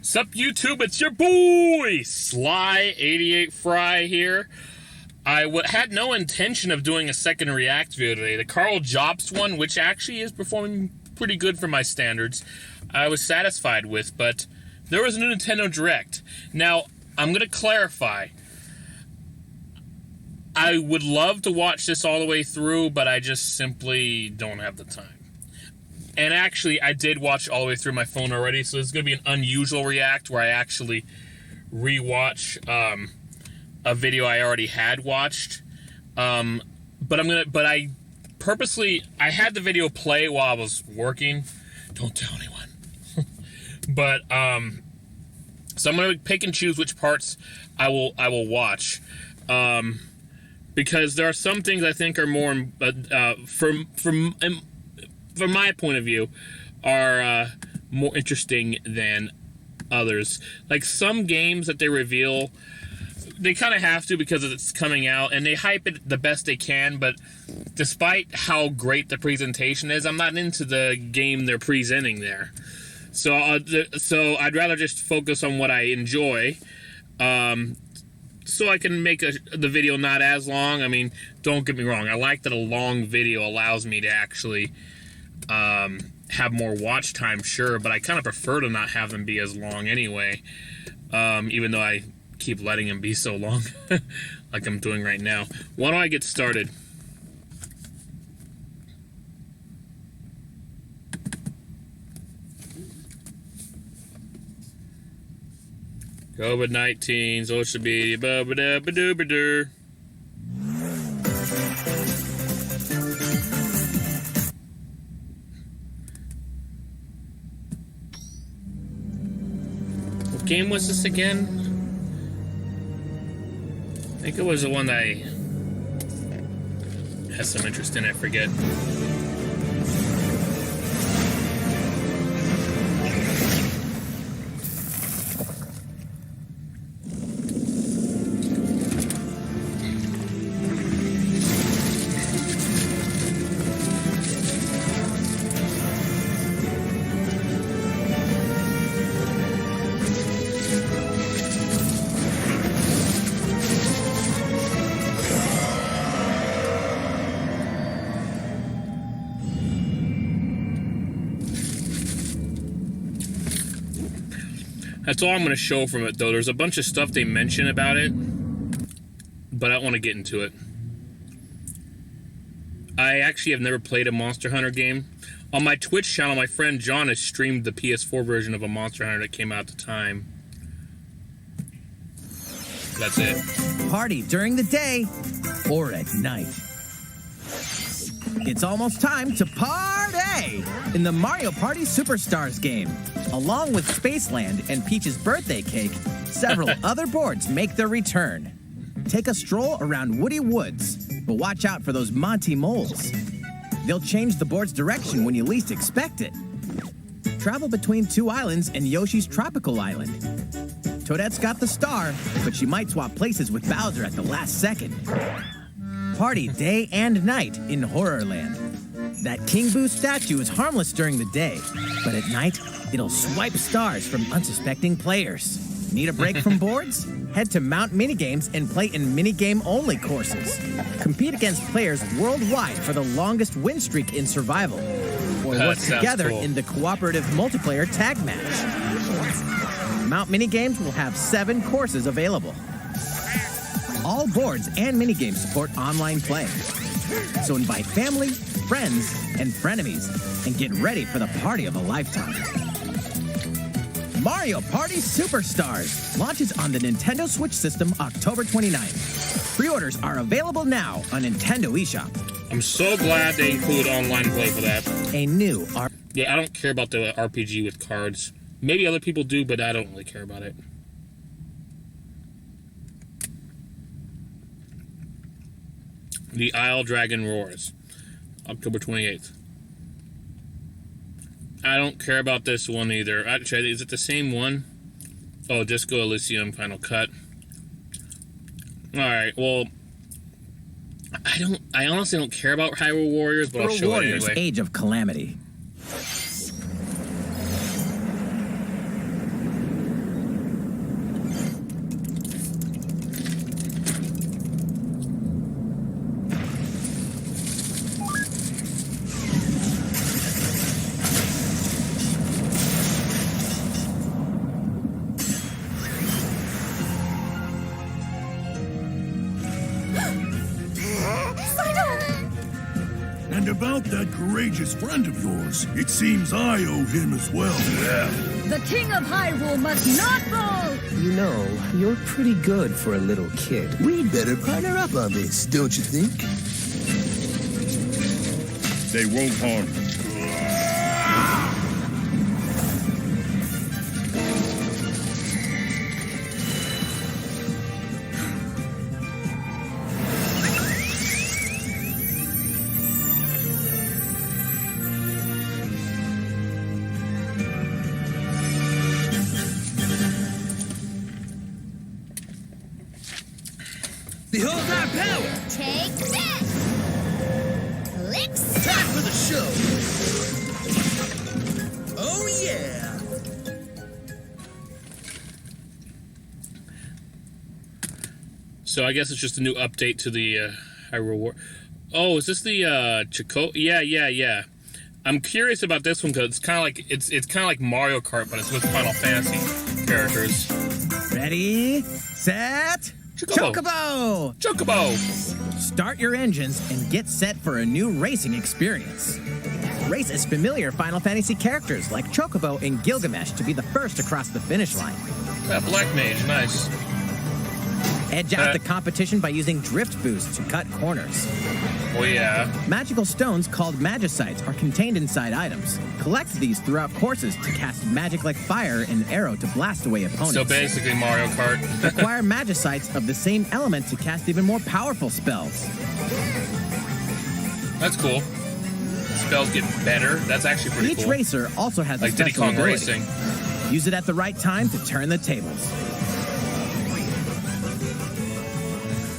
Sup YouTube, it's your boy, Sly88Fry here. I had no intention of doing a second React video today. The Carl Jobs one, which actually is performing pretty good for my standards, I was satisfied with, but there was a new Nintendo Direct. Now, I'm going to clarify. I would love to watch this all the way through, but I just simply don't have the time. And actually, I did watch all the way through my phone already, so it's going to be an unusual React where I actually rewatch a video I already had watched. But I purposely, I had the video play while I was working. Don't tell anyone. But, so I'm going to pick and choose which parts I will watch. Because there are some things I think are more, from my point of view, are more interesting than others. Like some games that they reveal, they kind of have to because it's coming out, and they hype it the best they can, but despite how great the presentation is, I'm not into the game they're presenting there. So I'd rather just focus on what I enjoy, so I can make the video not as long. I mean, don't get me wrong, I like that a long video allows me to actually have more watch time, sure, but I kind of prefer to not have them be as long anyway, even though I keep letting them be so long, like I'm doing right now. Why don't I get started? COVID-19, social media, ba-ba-da-ba-doo-ba-doo. What game was this again? I think it was the one that I had some interest in, I forget. That's all I'm going to show from it, though. There's a bunch of stuff they mention about it, but I don't want to get into it. I actually have never played a Monster Hunter game. On my Twitch channel, my friend John has streamed the PS4 version of a Monster Hunter that came out at the time. That's it. Party during the day or at night. It's almost time to party in the Mario Party Superstars game. Along with Spaceland and Peach's birthday cake, several other boards make their return. Take a stroll around Woody Woods, but watch out for those Monty moles. They'll change the board's direction when you least expect it. Travel between two islands and Yoshi's Tropical Island. Toadette's got the star, but she might swap places with Bowser at the last second. Party day and night in Horrorland. That King Boo statue is harmless during the day, but at night, it'll swipe stars from unsuspecting players. Need a break from boards? Head to Mount Minigames and play in minigame-only courses. Compete against players worldwide for the longest win streak in survival. Or work together in the cooperative multiplayer tag match. Mount Minigames will have 7 courses available. All boards and minigames support online play. So invite family, friends, and frenemies, and get ready for the party of a lifetime. Mario Party Superstars launches on the Nintendo Switch system October 29th. Pre-orders are available now on Nintendo eShop. I'm so glad they include online play for that. A new Yeah, I don't care about the RPG with cards. Maybe other people do, but I don't really care about it. The Isle Dragon Roars, October 28th. I don't care about this one either. Actually, is it the same one? Oh, Disco Elysium Final Cut. Alright, well, I honestly don't care about Hyrule Warriors, but I'll show it anyway. Age of Calamity. about that courageous friend of yours? It seems I owe him as well. Yeah. The King of Hyrule must not fall! You know, you're pretty good for a little kid. We'd better partner up on this, don't you think? They won't harm him. Behold our power! Take this! Clicks! Time for the show! Oh, yeah! So I guess it's just a new update to the Hyrule War. Oh, is this the Chico? Yeah. I'm curious about this one because it's kind of like it's kind of like Mario Kart, but it's with Final Fantasy characters. Ready, set, Chocobo! Chocobo! Start your engines and get set for a new racing experience. Race as familiar Final Fantasy characters like Chocobo and Gilgamesh to be the first across the finish line. That Black Mage, nice. Edge out the competition by using drift boost to cut corners. Oh yeah. Magical stones called Magicites are contained inside items. Collect these throughout courses to cast magic like fire and arrow to blast away opponents. So basically Mario Kart. Acquire Magicites of the same element to cast even more powerful spells. That's cool. Spells get better. That's actually pretty cool. Each racer also has like a Diddy special Kong ability. Racing. Use it at the right time to turn the tables.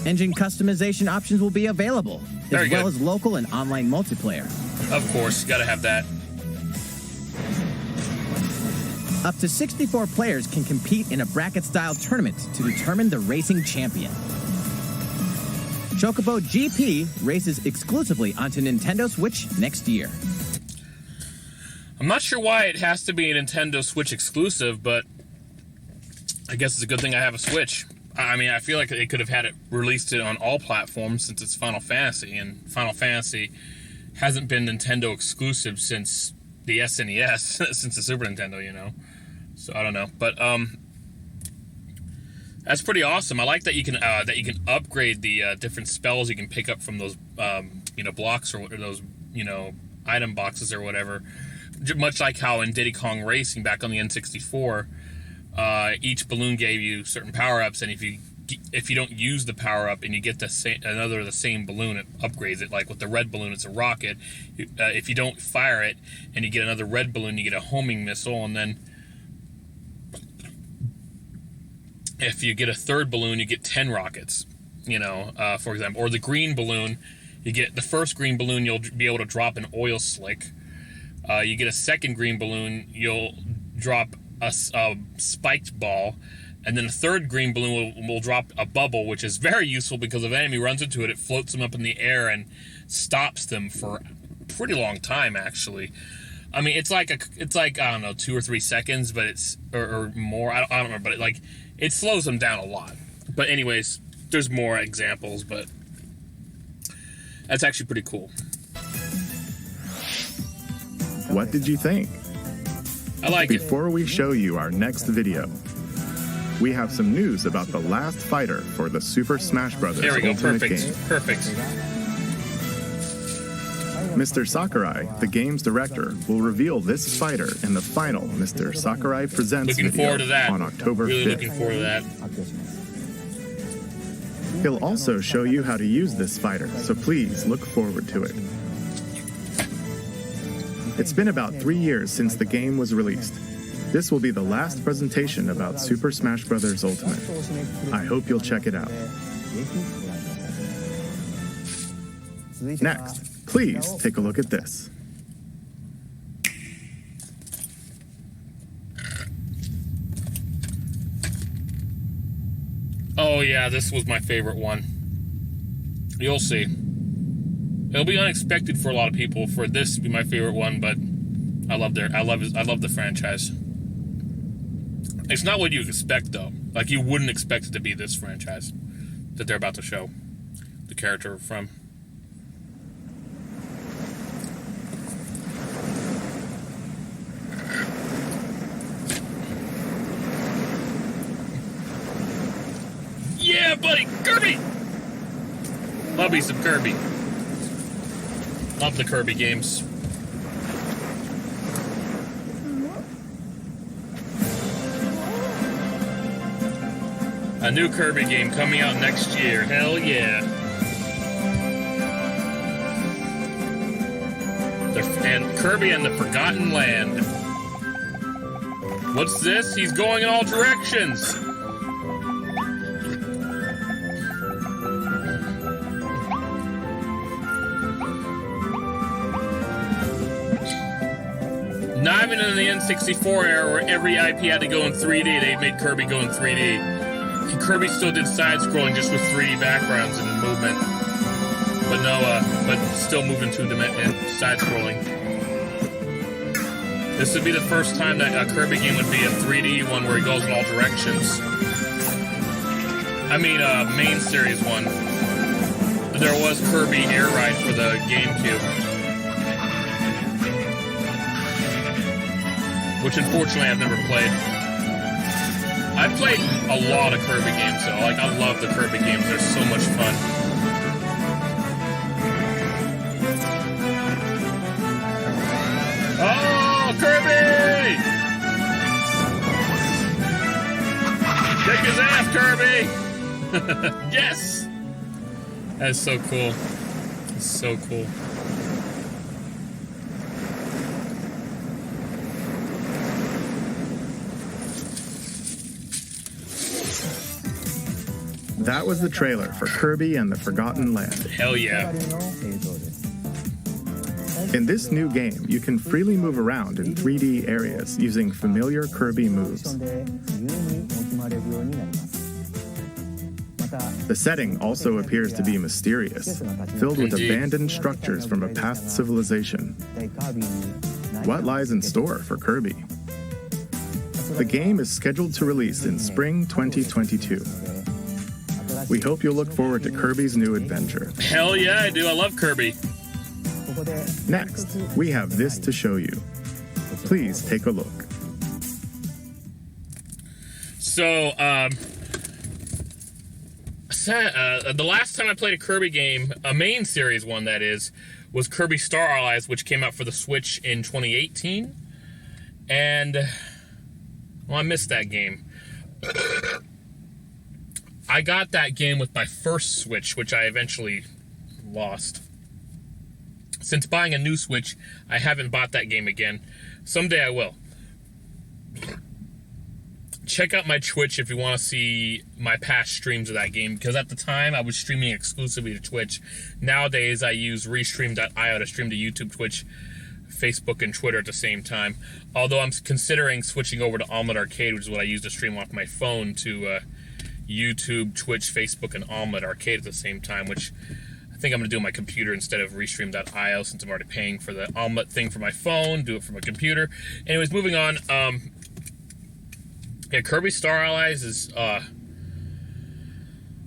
Engine customization options will be available, Very as well good. as local and online multiplayer. Of course, you gotta have that. Up to 64 players can compete in a bracket-style tournament to determine the racing champion. Chocobo GP races exclusively onto Nintendo Switch next year. I'm not sure why it has to be a Nintendo Switch exclusive, but I guess it's a good thing I have a Switch. I mean, I feel like they could have had it released it on all platforms since it's Final Fantasy, and Final Fantasy hasn't been Nintendo exclusive since the SNES, since the Super Nintendo, you know. So I don't know, but that's pretty awesome. I like that you can upgrade the different spells you can pick up from those blocks or those item boxes or whatever. Much like how in Diddy Kong Racing back on the N64. Each balloon gave you certain power-ups, and if you don't use the power-up and you get the same balloon, it upgrades it. Like with the red balloon, it's a rocket. If you don't fire it and you get another red balloon, you get a homing missile, and then if you get a third balloon, you get 10 rockets. For example, or the green balloon, you get the first green balloon, you'll be able to drop an oil slick. You get a second green balloon, you'll drop a spiked ball, and then a third green balloon will drop a bubble, which is very useful because if an enemy runs into it, it floats them up in the air and stops them for a pretty long time, actually. I mean, it's like I don't know, 2 or 3 seconds, but it's or more. I don't remember, but it slows them down a lot. But anyways, there's more examples, but that's actually pretty cool. What did you think? I like it. Before we show you our next video, we have some news about the last fighter for the Super Smash Bros. There we go. Ultimate Perfect. game. Perfect. Mr. Sakurai, the game's director, will reveal this fighter in the final Mr. Sakurai Presents Looking video forward to that. on October Really 5th. looking forward to that. He'll also show you how to use this fighter, so please look forward to it. It's been about 3 years since the game was released. This will be the last presentation about Super Smash Bros. Ultimate. I hope you'll check it out. Next, please take a look at this. Oh yeah, this was my favorite one. You'll see. It'll be unexpected for a lot of people for this to be my favorite one, but I love the franchise. It's not what you expect though. Like you wouldn't expect it to be this franchise that they're about to show the character from. Yeah, buddy! Kirby! Love me some Kirby. Love the Kirby games. A new Kirby game coming out next year. Hell yeah. And Kirby and the Forgotten Land. What's this? He's going in all directions. Not even in the N64 era where every IP had to go in 3D, they made Kirby go in 3D. Kirby still did side-scrolling just with 3D backgrounds and movement. But no, but still moving side-scrolling. This would be the first time that a Kirby game would be a 3D one where he goes in all directions. I mean, main series one. There was Kirby Air Ride for the GameCube. Which unfortunately I've never played. I've played a lot of Kirby games though. Like, I love the Kirby games. They're so much fun. Oh, Kirby! Kick his ass, Kirby! Yes! That's so cool. It's so cool. That was the trailer for Kirby and the Forgotten Land. Hell yeah. In this new game, you can freely move around in 3D areas using familiar Kirby moves. The setting also appears to be mysterious, filled with abandoned structures from a past civilization. What lies in store for Kirby? The game is scheduled to release in spring 2022. We hope you'll look forward to Kirby's new adventure. Hell yeah, I do. I love Kirby. Next, we have this to show you. Please take a look. So, the last time I played a Kirby game, a main series one that is, was Kirby Star Allies, which came out for the Switch in 2018. And, well, I missed that game. I got that game with my first Switch, which I eventually lost. Since buying a new Switch, I haven't bought that game again. Someday I will. Check out my Twitch if you want to see my past streams of that game, because at the time I was streaming exclusively to Twitch. Nowadays I use Restream.io to stream to YouTube, Twitch, Facebook, and Twitter at the same time. Although I'm considering switching over to Onward Arcade, which is what I use to stream off my phone, to YouTube, Twitch, Facebook, and Onward Arcade at the same time, which I think I'm going to do on my computer instead of Restream.io, since I'm already paying for the Onward thing for my phone, do it for my computer. Anyways, moving on. Yeah, Kirby Star Allies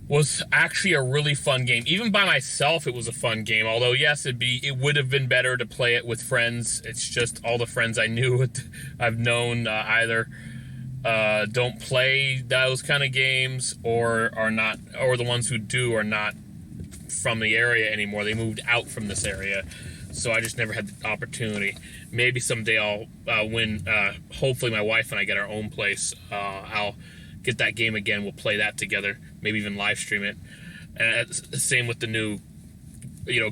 was actually a really fun game. Even by myself, it was a fun game. Although, yes, it would have been better to play it with friends. It's just all the friends I knew, I've known either don't play those kind of games, or are not, or the ones who do are not from the area anymore. They moved out from this area, so I just never had the opportunity. Maybe someday I'll when hopefully my wife and I get our own place, I'll get that game again. We'll play that together, maybe even live stream it. And same with the new,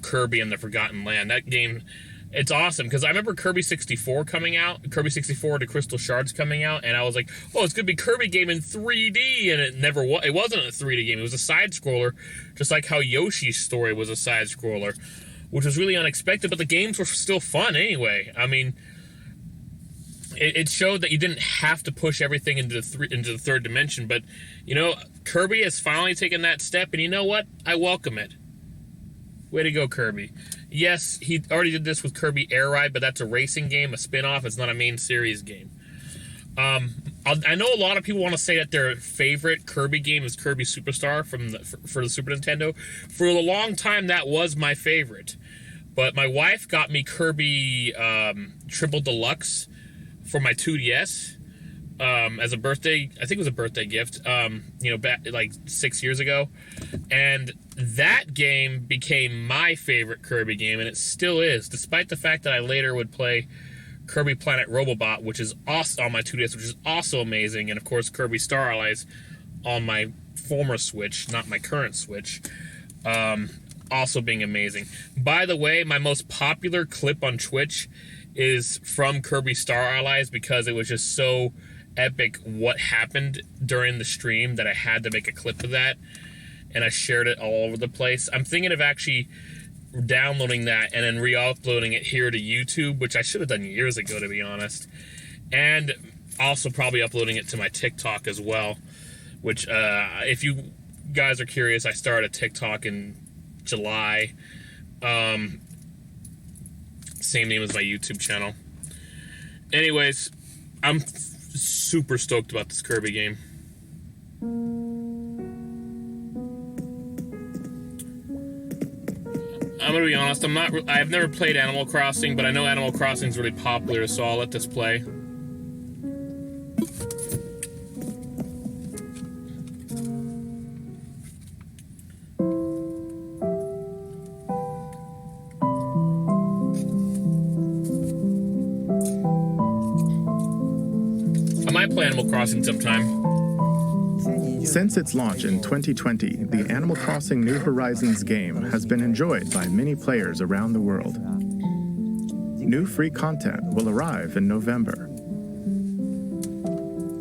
Kirby and the Forgotten Land. That game, it's awesome, because I remember Kirby 64 coming out, Kirby 64 to Crystal Shards coming out, and I was like, oh, it's going to be Kirby game in 3D, and it wasn't a 3D game, it was a side-scroller, just like how Yoshi's Story was a side-scroller, which was really unexpected, but the games were still fun anyway. I mean, it showed that you didn't have to push everything into the third dimension, but, Kirby has finally taken that step, and you know what? I welcome it. Way to go, Kirby. Yes, he already did this with Kirby Air Ride, but that's a racing game, a spin-off. It's not a main series game. I know a lot of people want to say that their favorite Kirby game is Kirby Superstar for the Super Nintendo. For a long time, that was my favorite. But my wife got me Kirby Triple Deluxe for my 2DS. as a birthday. I think it was a birthday gift. Back like 6 years ago, and that game became my favorite Kirby game, and it still is, despite the fact that I later would play Kirby Planet Robobot, which is also on my 2DS, which is also amazing, and of course Kirby Star Allies on my former Switch, not my current Switch, also being amazing. By the way, my most popular clip on Twitch is from Kirby Star Allies because it was just so epic what happened during the stream that I had to make a clip of that, and I shared it all over the place. I'm thinking of actually downloading that and then re-uploading it here to YouTube, which I should have done years ago, to be honest, and also probably uploading it to my TikTok as well, which if you guys are curious, I started a TikTok in July, same name as my YouTube channel. Anyways, I'm super stoked about this Kirby game. I'm gonna be honest, I've never played Animal Crossing, but I know Animal Crossing is really popular, so I'll let this play. I might play Animal Crossing sometime. Since its launch in 2020, the Animal Crossing New Horizons game has been enjoyed by many players around the world. New free content will arrive in November.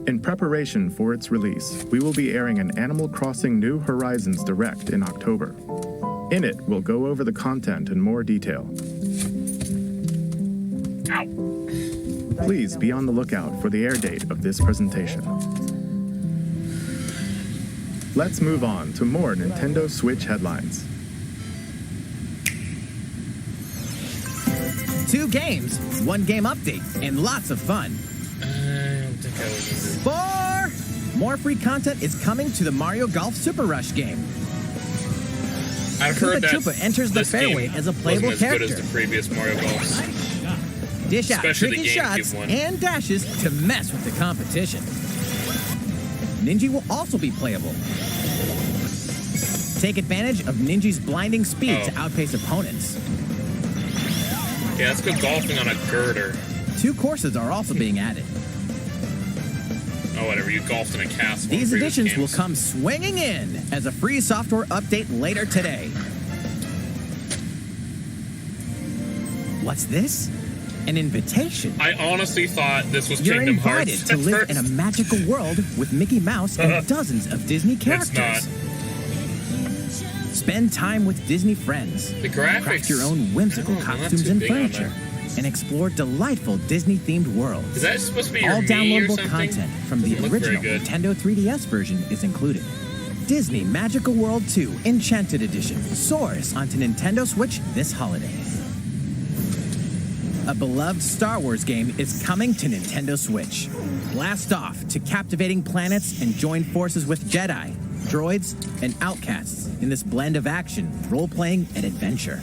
In preparation for its release, we will be airing an Animal Crossing New Horizons Direct in October. In it, we'll go over the content in more detail. Ow. Please be on the lookout for the air date of this presentation. Let's move on to more Nintendo Switch headlines. 2 games, 1 game update, and lots of fun. I don't think I was 4! More free content is coming to the Mario Golf Super Rush game. I've heard Koopa that Troopa enters the this fairway game as a playable wasn't as character. good as the previous Mario Golfs. Dish out Especially the tricky GameCube shots one. and dashes to mess with the competition. Ninja will also be playable. Take advantage of Ninja's blinding speed to outpace opponents. Yeah, let's go golfing on a girder. 2 courses are also being added. Oh, whatever, you golfed in a castle. These in previous additions will games. come swinging in as a free software update later today. What's this? An invitation. I honestly thought this was You're Kingdom invited Hearts to at live first. in a magical world with Mickey Mouse and dozens of Disney characters. not. Spend time with Disney friends. The graphics. Craft your own whimsical I don't know, I'm not costumes too and big on furniture. that. And explore delightful Disney-themed worlds. Is that supposed to be your All me or downloadable something? content from the Doesn't look very original good. Nintendo 3DS version is included. Disney Magical World 2 Enchanted Edition soars onto Nintendo Switch this holiday. A beloved Star Wars game is coming to Nintendo Switch. Blast off to captivating planets and join forces with Jedi, droids, and outcasts in this blend of action, role-playing, and adventure.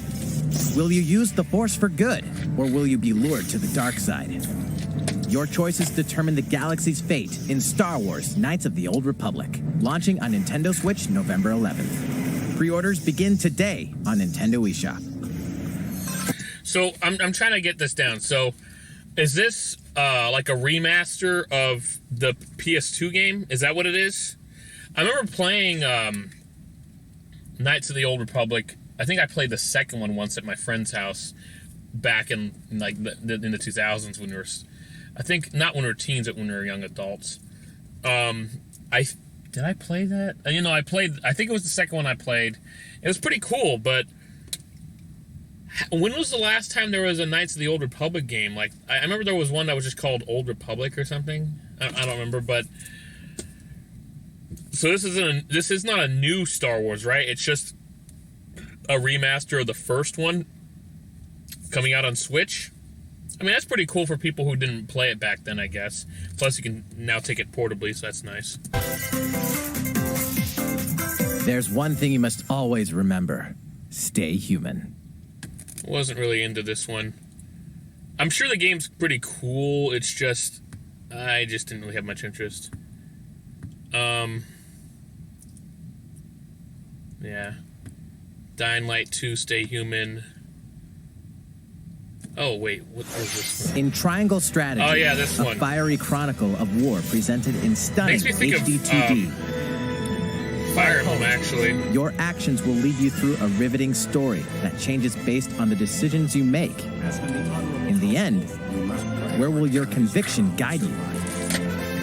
Will you use the Force for good, or will you be lured to the dark side? Your choices determine the galaxy's fate in Star Wars Knights of the Old Republic, launching on Nintendo Switch November 11th. Pre-orders begin today on Nintendo eShop. So I'm trying to get this down. So is this like a remaster of the PS2 game? Is that what it is? I remember playing Knights of the Old Republic. I think I played the second one once at my friend's house back in like in the 2000s when we were, I think not when we were teens, but when we were young adults. Did I play that? I think it was the second one I played. It was pretty cool, but when was the last time there was a Knights of the Old Republic game? Like, I remember there was one that was just called Old Republic or something. I don't remember, but so this is not a new Star Wars, right? It's just a remaster of the first one coming out on Switch. I mean, that's pretty cool for people who didn't play it back then, I guess. Plus, you can now take it portably, so that's nice. There's one thing you must always remember. Stay human. Wasn't really into this one. I'm sure the game's pretty cool. It's just I just didn't really have much interest. Yeah. Dying Light 2, Stay Human. Oh, wait, what was this one? In Triangle Strategy, Oh, yeah, this one. a fiery chronicle of war presented in stunning Makes me think HD of, 2D. Fire Emblem, actually. Your actions will lead you through a riveting story that changes based on the decisions you make. In the end, where will your conviction guide you?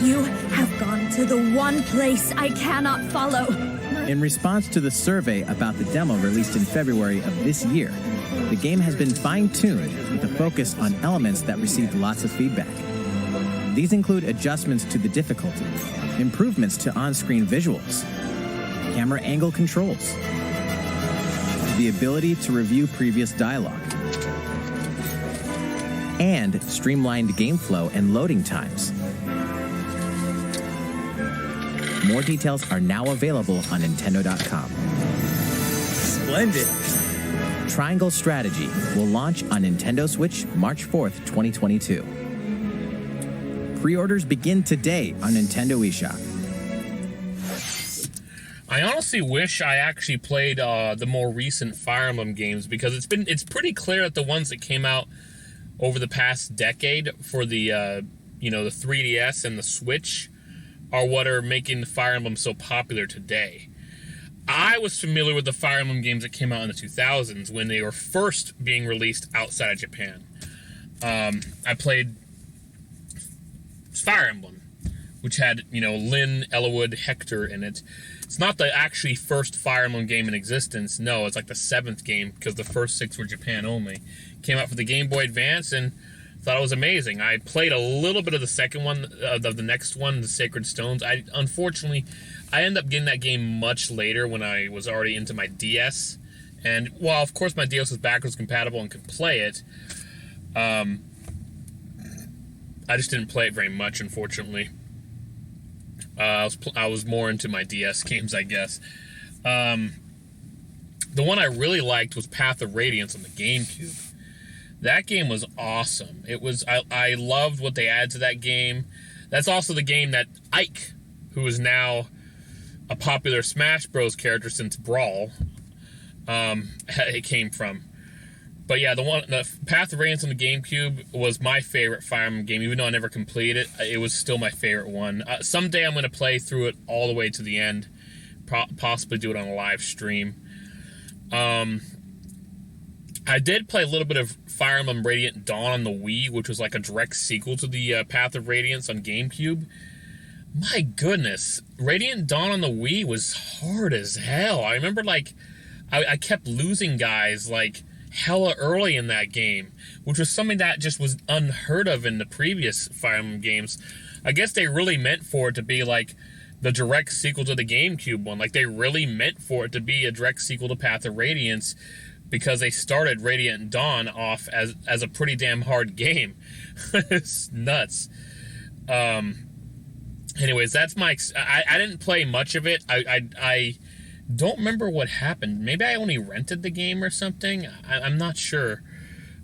You have gone to the one place I cannot follow. In response to the survey about the demo released in February of this year, the game has been fine-tuned with a focus on elements that received lots of feedback. These include adjustments to the difficulty, improvements to on-screen visuals, camera angle controls, the ability to review previous dialogue, and streamlined game flow and loading times. More details are now available on Nintendo.com. Splendid. Triangle Strategy will launch on Nintendo Switch March 4th, 2022. Pre-orders begin today on Nintendo eShop. I honestly wish I actually played the more recent Fire Emblem games, because it's pretty clear that the ones that came out over the past decade for the the 3DS and the Switch are what are making the Fire Emblem so popular today. I was familiar with the Fire Emblem games that came out in the 2000s when they were first being released outside of Japan. I played Fire Emblem, which had, Lyn, Eliwood, Hector in it. It's not the actually first Fire Emblem game in existence. No, it's like the 7th game, because the first 6 were Japan only. Came out for the Game Boy Advance, and thought it was amazing. I played a little bit of the second one, of the next one, the Sacred Stones. Unfortunately, I ended up getting that game much later when I was already into my DS. And while, of course, my DS was backwards compatible and could play it, I just didn't play it very much, unfortunately. I was more into my DS games, I guess. The one I really liked was Path of Radiance on the GameCube. That game was awesome. I loved what they added to that game. That's also the game that Ike, who is now a popular Smash Bros. Character since Brawl, it came from. But yeah, the Path of Radiance on the GameCube was my favorite Fire Emblem game. Even though I never completed it, it was still my favorite one. Someday I'm going to play through it all the way to the end. Possibly do it on a live stream. I did play a little bit of Fire Emblem Radiant Dawn on the Wii, which was like a direct sequel to the Path of Radiance on GameCube. My goodness, Radiant Dawn on the Wii was hard as hell. I remember, I kept losing guys, hella early in that game, which was something that just was unheard of in the previous Fire Emblem games. I guess they really meant for it to be, the direct sequel to the GameCube one. They really meant for it to be a direct sequel to Path of Radiance, because they started Radiant Dawn off as a pretty damn hard game. It's nuts. Anyways, that's my... I didn't play much of it. I don't remember what happened. Maybe I only rented the game or something. I'm not sure.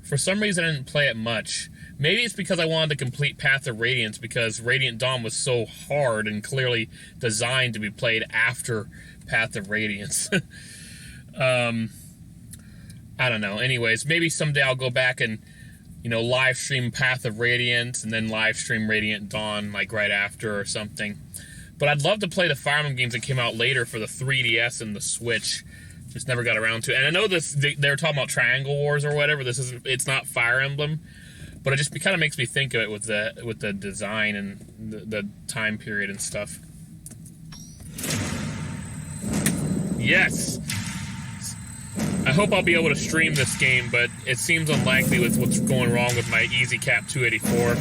For some reason, I didn't play it much. Maybe it's because I wanted to complete Path of Radiance, because Radiant Dawn was so hard and clearly designed to be played after Path of Radiance. I don't know. Anyways, maybe someday I'll go back and, live stream Path of Radiance and then live stream Radiant Dawn, right after or something. But I'd love to play the Fire Emblem games that came out later for the 3DS and the Switch. Just never got around to it. And I know they're talking about Triangle Wars or whatever. It's not Fire Emblem, but it kind of makes me think of it with the design and the time period and stuff. Yes. I hope I'll be able to stream this game, but it seems unlikely with what's going wrong with my EasyCap 284.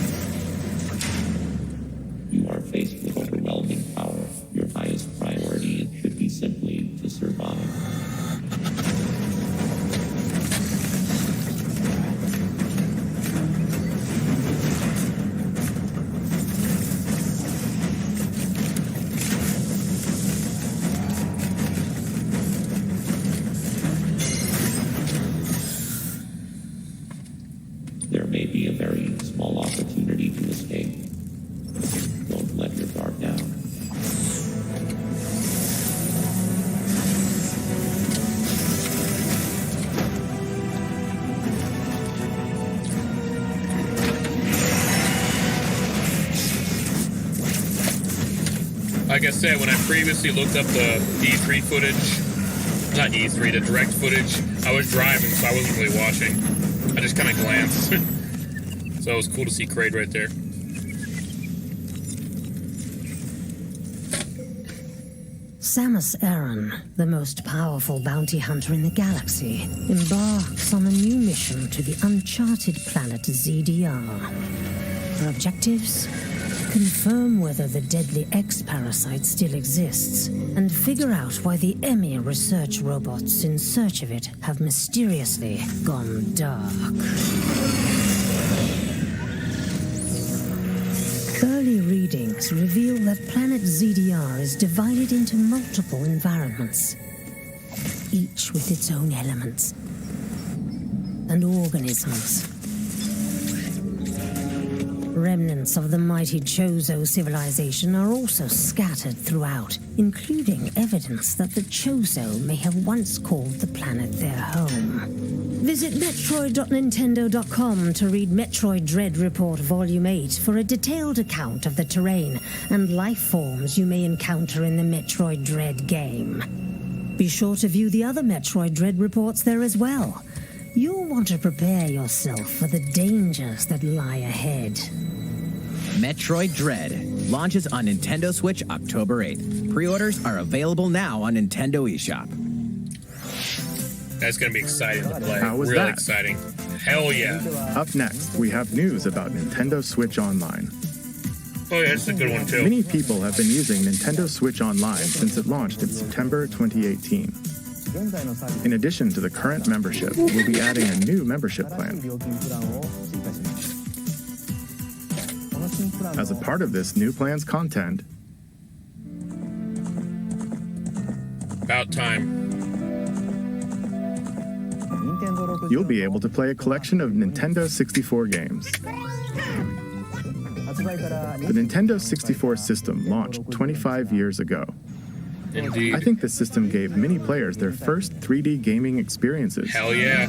You are faced with overwhelming power. Your highest priority should be simply to survive. There may be a very small opportunity Like I said, when I previously looked up the E3 footage, not E3, the direct footage, I was driving, so I wasn't really watching. I just kind of glanced. So it was cool to see Kraid right there. Samus Aran, the most powerful bounty hunter in the galaxy, embarks on a new mission to the uncharted planet ZDR. Her objectives? Confirm whether the deadly X-parasite still exists, and figure out why the Emir research robots in search of it have mysteriously gone dark. Early readings reveal that planet ZDR is divided into multiple environments, each with its own elements and organisms. Remnants of the mighty Chozo civilization are also scattered throughout, including evidence that the Chozo may have once called the planet their home. Visit Metroid.Nintendo.com to read Metroid Dread Report Volume 8 for a detailed account of the terrain and life forms you may encounter in the Metroid Dread game. Be sure to view the other Metroid Dread reports there as well. You'll want to prepare yourself for the dangers that lie ahead. Metroid Dread launches on Nintendo Switch October 8th. Pre-orders are available now on Nintendo eShop. That's going to be exciting to play. How was Real that? exciting. Hell yeah. Up next, we have news about Nintendo Switch Online. Oh yeah, that's a good one too. Many people have been using Nintendo Switch Online since it launched in September 2018. In addition to the current membership, we'll be adding a new membership plan. As a part of this new plan's content, About time. you'll be able to play a collection of Nintendo 64 games. The Nintendo 64 system launched 25 years ago. Indeed. I think this system gave many players their first 3D gaming experiences, Hell yeah.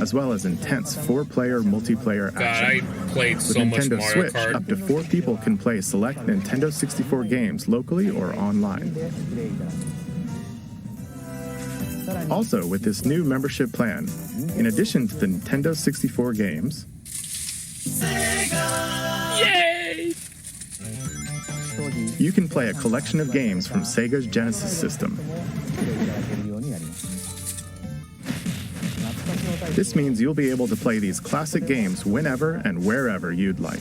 as well as intense 4-player multiplayer God, action. I played With so much Nintendo Mario Switch, Kart. up to 4 people can play select Nintendo 64 games locally or online. Also, with this new membership plan, in addition to the Nintendo 64 games, Yay! you can play a collection of games from Sega's Genesis system. This means you'll be able to play these classic games whenever and wherever you'd like.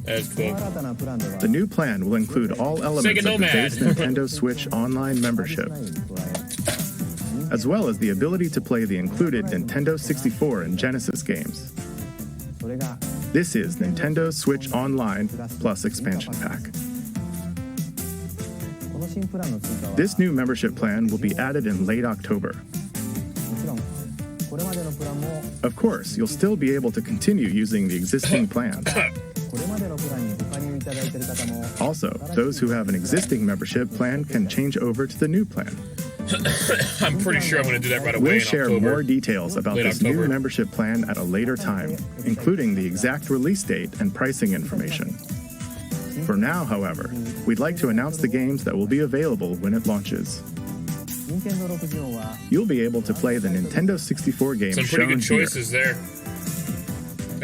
That's cool. The new plan will include all elements Sega of the Nomad. base Nintendo Switch Online membership, as well as the ability to play the included Nintendo 64 and Genesis games. This is Nintendo Switch Online plus expansion pack. This new membership plan will be added in late October. Of course, you'll still be able to continue using the existing plan. Also, those who have an existing membership plan can change over to the new plan. I'm pretty sure I'm going to do that right away We'll in share October. more details about Late this October. new membership plan at a later time, including the exact release date and pricing information. For now, however, we'd like to announce the games that will be available when it launches. You'll be able to play the Nintendo 64 games Some pretty shown good here, choices there.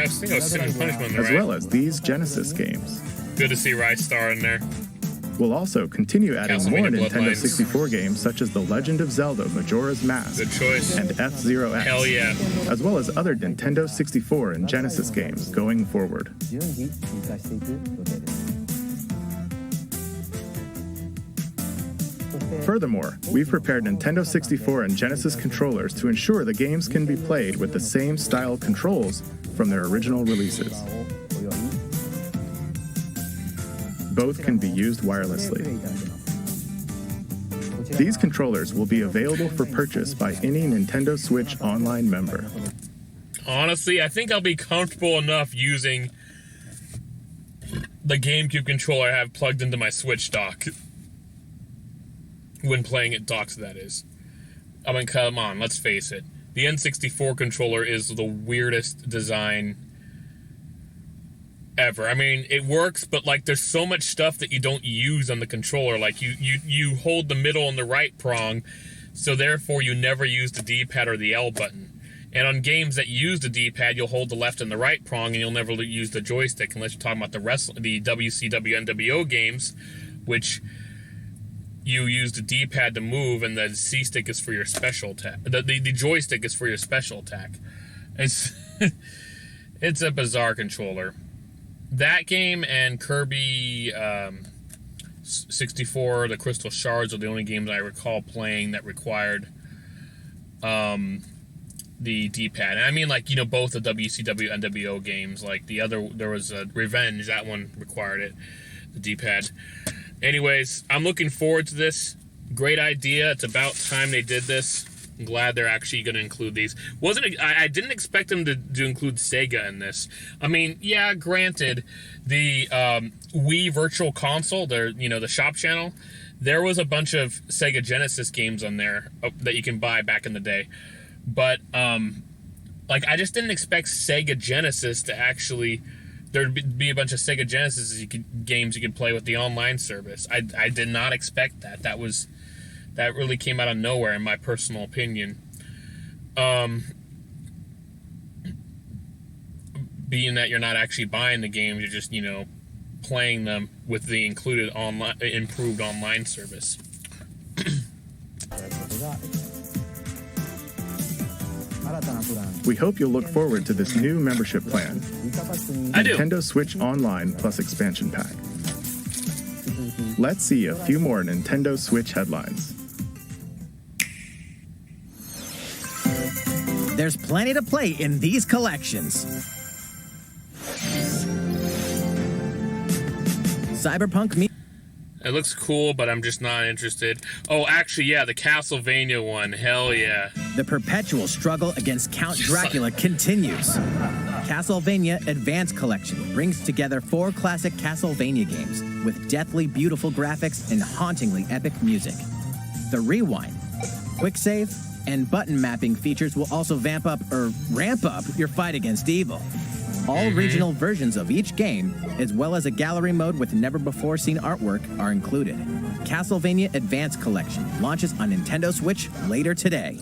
I think I was Sin and Punishment, as right? well as these Genesis games. Good to see Rice Star in there. We'll also continue adding more Castlevania Nintendo Bloodlines. 64 games such as The Legend of Zelda Majora's Mask Good choice. and F-Zero X, Hell yeah. as well as other Nintendo 64 and Genesis games going forward. Furthermore, we've prepared Nintendo 64 and Genesis controllers to ensure the games can be played with the same style controls from their original releases. Both can be used wirelessly. These controllers will be available for purchase by any Nintendo Switch Online member. Honestly, I think I'll be comfortable enough using the GameCube controller I have plugged into my Switch dock. When playing it docked, that is. I mean, come on, let's face it. The N64 controller is the weirdest design ever. I mean, it works, but like there's so much stuff that you don't use on the controller. Like you hold the middle and the right prong, so therefore you never use the D-pad or the L button. And on games that use the D-pad, you'll hold the left and the right prong, and you'll never use the joystick unless you're talking about the WCW NWO games, which you use the D-pad to move, and the C-stick is for your special attack. The joystick is for your special attack. It's it's a bizarre controller. That game and Kirby 64, the Crystal Shards, are the only games I recall playing that required the D-pad. And I mean, like, you know, both the WCW and NWO games. Like there was Revenge, that one required it, the D-pad. Anyways, I'm looking forward to this. Great idea. It's about time they did this. I'm glad they're actually going to include these. I didn't expect them to include Sega in this. I mean, yeah, granted, the Wii Virtual Console, the shop channel, there was a bunch of Sega Genesis games on there that you can buy back in the day. But like, I just didn't expect Sega Genesis to actually there'd be a bunch of Sega Genesis games you could play with the online service. I did not expect that. That really came out of nowhere, in my personal opinion. Being that you're not actually buying the games, you're just, playing them with the included improved online service. We hope you'll look forward to this new membership plan. I do. Nintendo Switch Online plus expansion pack. Let's see a few more Nintendo Switch headlines. There's plenty to play in these collections. Cyberpunk It looks cool, but I'm just not interested. Oh, actually, yeah, the Castlevania one. Hell yeah. The perpetual struggle against Count Dracula continues. Castlevania Advance Collection brings together 4 classic Castlevania games with deathly beautiful graphics and hauntingly epic music. The Rewind, Quick Save, and button mapping features will also ramp up your fight against evil. All regional versions of each game, as well as a gallery mode with never-before-seen artwork, are included. Castlevania Advance Collection launches on Nintendo Switch later today.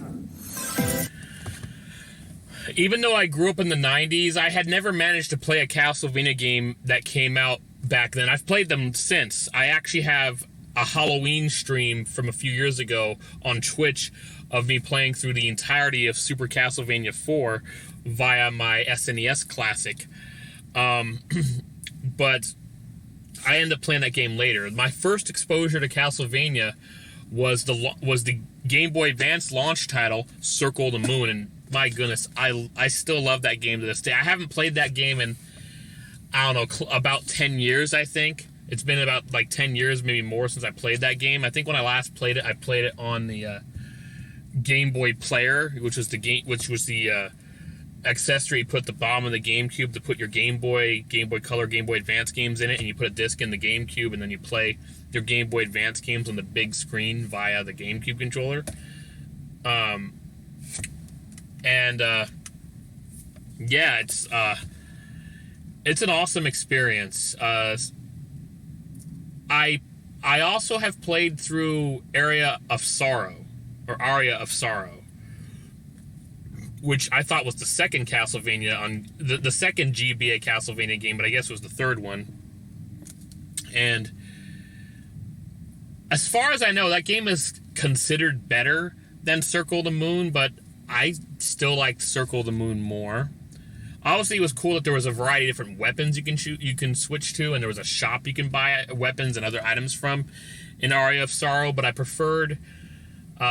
Even though I grew up in the 90s, I had never managed to play a Castlevania game that came out back then. I've played them since. I actually have a Halloween stream from a few years ago on Twitch of me playing through the entirety of Super Castlevania 4 via my SNES Classic. But I ended up playing that game later. My first exposure to Castlevania was the Game Boy Advance launch title, Circle of the Moon, and my goodness, I still love that game to this day. I haven't played that game in, I don't know, about 10 years, I think. It's been about like 10 years, maybe more, since I played that game. I think when I last played it, I played it on the Game Boy Player, which was the accessory you put the bottom of the GameCube to put your Game Boy Color, Game Boy Advance games in it, and you put a disc in the GameCube, and then you play your Game Boy Advance games on the big screen via the GameCube controller. Yeah, it's an awesome experience. I also have played through Aria of Sorrow, which I thought was the second Castlevania on the second GBA Castlevania game, but I guess it was the third one. And as far as I know, that game is considered better than Circle the Moon, but I still liked Circle the Moon more. Obviously, it was cool that there was a variety of different weapons you can switch to, and there was a shop you can buy weapons and other items from in Aria of Sorrow, but I preferred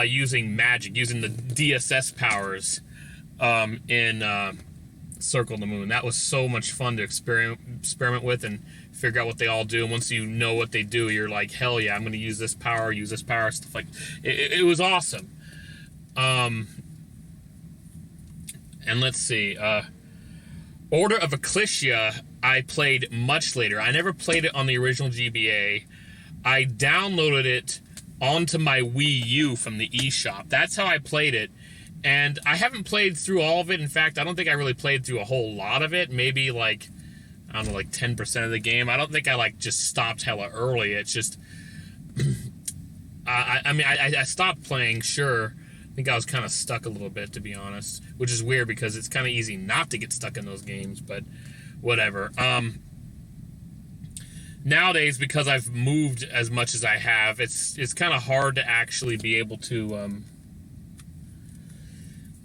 using magic, using the DSS powers in Circle the Moon. That was so much fun to experiment with and figure out what they all do. And once you know what they do, you're like, hell yeah, I'm going to use this power, stuff like it was awesome. And let's see, Order of Ecclesia I played much later. I never played it on the original GBA. I downloaded it onto my Wii U from the eShop. That's how I played it. And I haven't played through all of it. In fact, I don't think I really played through a whole lot of it. Maybe like I don't know, like 10% of the game. I don't think I like just stopped hella early. It's just, I stopped playing, sure. I think I was kind of stuck a little bit, to be honest, which is weird because it's kind of easy not to get stuck in those games, but whatever. Nowadays, because I've moved as much as I have, it's kind of hard to actually be able to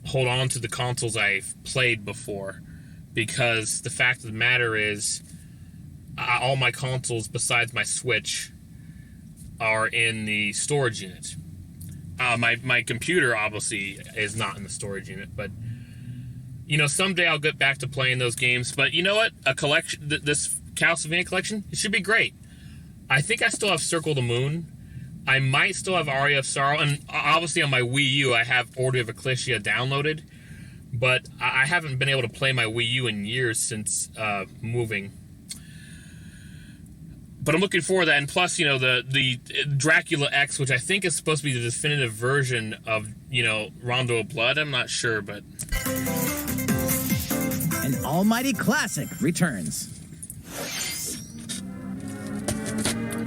hold on to the consoles I've played before, because the fact of the matter is all my consoles besides my Switch are in the storage unit. My computer obviously is not in the storage unit, but you know, someday I'll get back to playing those games. But you know what? A collection, this Castlevania collection, it should be great. I think I still have Circle of the Moon. I might still have Aria of Sorrow, and obviously on my Wii U I have Order of Ecclesia downloaded, but I haven't been able to play my Wii U in years since moving. But I'm looking forward to that, and plus, you know, the Dracula X, which I think is supposed to be the definitive version of, you know, Rondo of Blood. I'm not sure, but An almighty classic returns.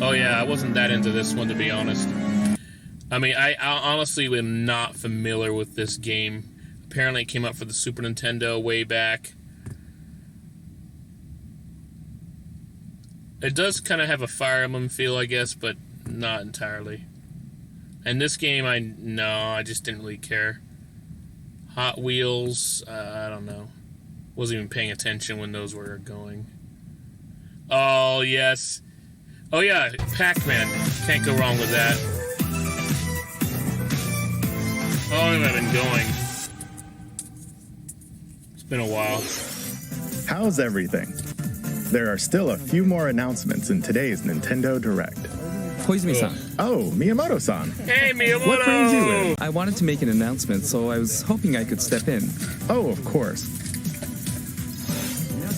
oh yeah, I wasn't that into this one, to be honest. I mean, I honestly am not familiar with this game. Apparently it came out for the Super Nintendo way back. It does kind of have a Fire Emblem feel, I guess, but not entirely. And this game, I just didn't really care. Hot Wheels, I don't know. Wasn't even paying attention when those were going. Oh, yes. Oh, yeah, Pac-Man. Can't go wrong with that. Oh, where have I been going? It's been a while. How's everything? There are still a few more announcements in today's Nintendo Direct. Koizumi-san, Oh, Miyamoto-san. Hey, Miyamoto! What brings you in? I wanted to make an announcement, so I was hoping I could step in. Oh, of course.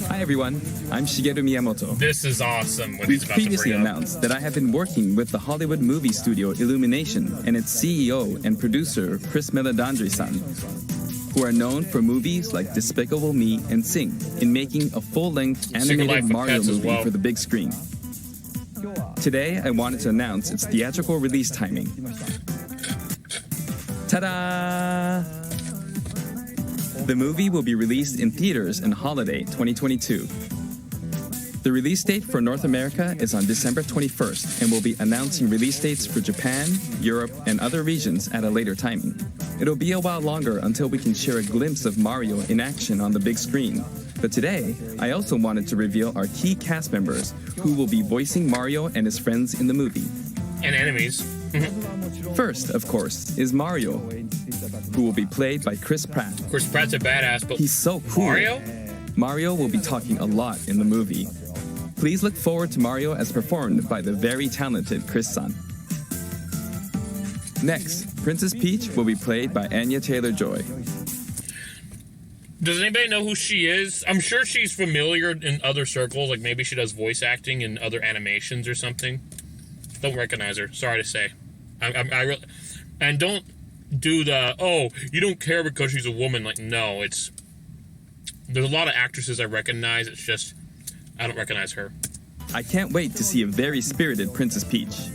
Hi everyone, I'm Shigeru Miyamoto. This is awesome. What he's We've about to previously bring up. announced that I have been working with the Hollywood movie studio Illumination and its CEO and producer Chris Meledandri-san, who are known for movies like Despicable Me and Sing, in making a full-length Life animated of Mario Pets as movie well. for the big screen. Today, I wanted to announce its theatrical release timing. Ta-da! The movie will be released in theaters in holiday 2022. The release date for North America is on December 21st, and we'll be announcing release dates for Japan, Europe, and other regions at a later timing. It'll be a while longer until we can share a glimpse of Mario in action on the big screen. But today, I also wanted to reveal our key cast members who will be voicing Mario and his friends in the movie. And enemies. First, of course, is Mario, who will be played by Chris Pratt. Chris Pratt's a badass, but He's so cool. Mario? Mario will be talking a lot in the movie. Please look forward to Mario as performed by the very talented Chris-san. Next, Princess Peach will be played by Anya Taylor-Joy. Does anybody know who she is? I'm sure she's familiar in other circles, like maybe she does voice acting in other animations or something. Don't recognize her. Sorry to say. And don't do the, oh, you don't care because she's a woman. Like, no, it's... There's a lot of actresses I recognize. It's just, I don't recognize her. I can't wait to see a very spirited Princess Peach.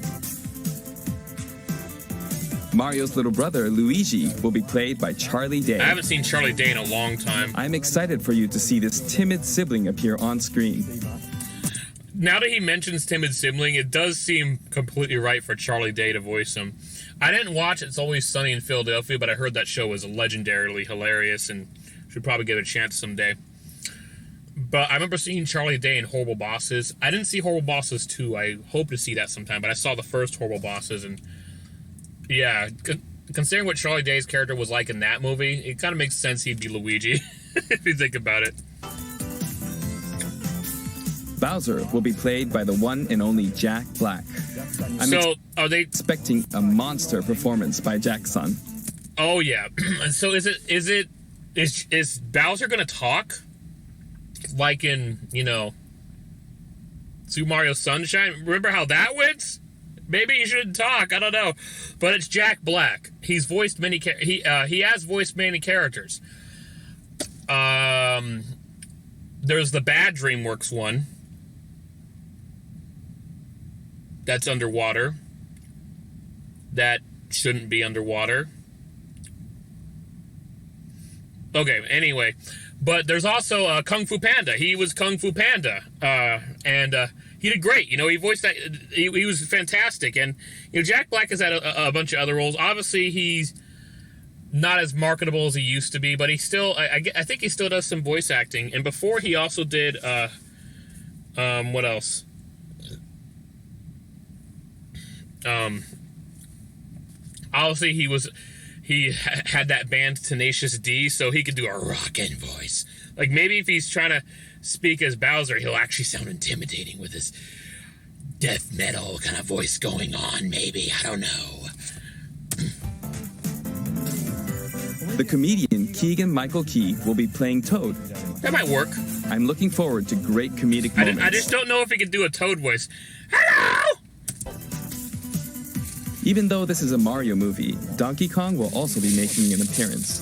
Mario's little brother, Luigi, will be played by Charlie Day. I haven't seen Charlie Day in a long time. I'm excited for you to see this timid sibling appear on screen. Now that he mentions timid sibling, it does seem completely right for Charlie Day to voice him. I didn't watch It's Always Sunny in Philadelphia, but I heard that show was legendarily hilarious and should probably give it a chance someday. But I remember seeing Charlie Day in Horrible Bosses. I didn't see Horrible Bosses 2. I hope to see that sometime, but I saw the first Horrible Bosses, and yeah, considering what Charlie Day's character was like in that movie, it kind of makes sense he'd be Luigi, if you think about it. Bowser will be played by the one and only Jack Black. Are they expecting a monster performance by Jack's son? Oh yeah. So is Bowser gonna talk? Like in, Super Mario Sunshine? Remember how that went? Maybe he shouldn't talk. I don't know. But it's Jack Black. He's voiced many. He has voiced many characters. There's the bad DreamWorks one. That's underwater. That shouldn't be underwater. Okay, anyway. But there's also Kung Fu Panda. He was Kung Fu Panda. And he did great. You know, he voiced that. He was fantastic. And, you know, Jack Black has had a bunch of other roles. Obviously, he's not as marketable as he used to be, but he still, I think he still does some voice acting. And before, he also did, what else? Obviously, he had that band Tenacious D, so he could do a rockin' voice. Like, maybe if he's trying to speak as Bowser, he'll actually sound intimidating with his death metal kind of voice going on, maybe. I don't know. The comedian Keegan-Michael Key will be playing Toad. That might work. I'm looking forward to great comedic moments. I just don't know if he could do a Toad voice. Hello! Even though this is a Mario movie, Donkey Kong will also be making an appearance.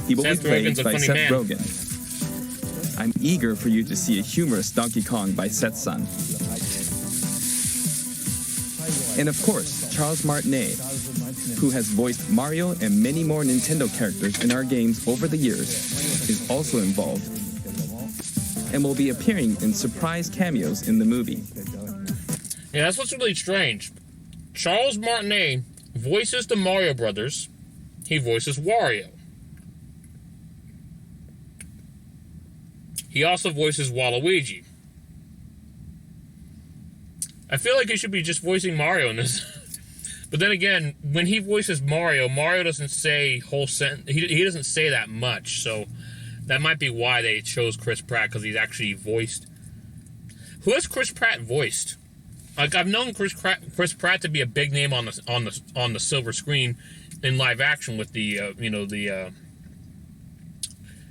He will be played by Seth Rogen. I'm eager for you to see a humorous Donkey Kong by Seth's son. And of course, Charles Martinet, who has voiced Mario and many more Nintendo characters in our games over the years, is also involved and will be appearing in surprise cameos in the movie. Yeah, that's what's really strange. Charles Martinet voices the Mario Brothers. He voices Wario. He also voices Waluigi. I feel like he should be just voicing Mario in this. But then again, when he voices Mario, Mario doesn't say whole sentence. He doesn't say that much, so that might be why they chose Chris Pratt, because he's actually voiced. Who has Chris Pratt voiced? Like, I've known Chris Pratt to be a big name on the silver screen in live action with the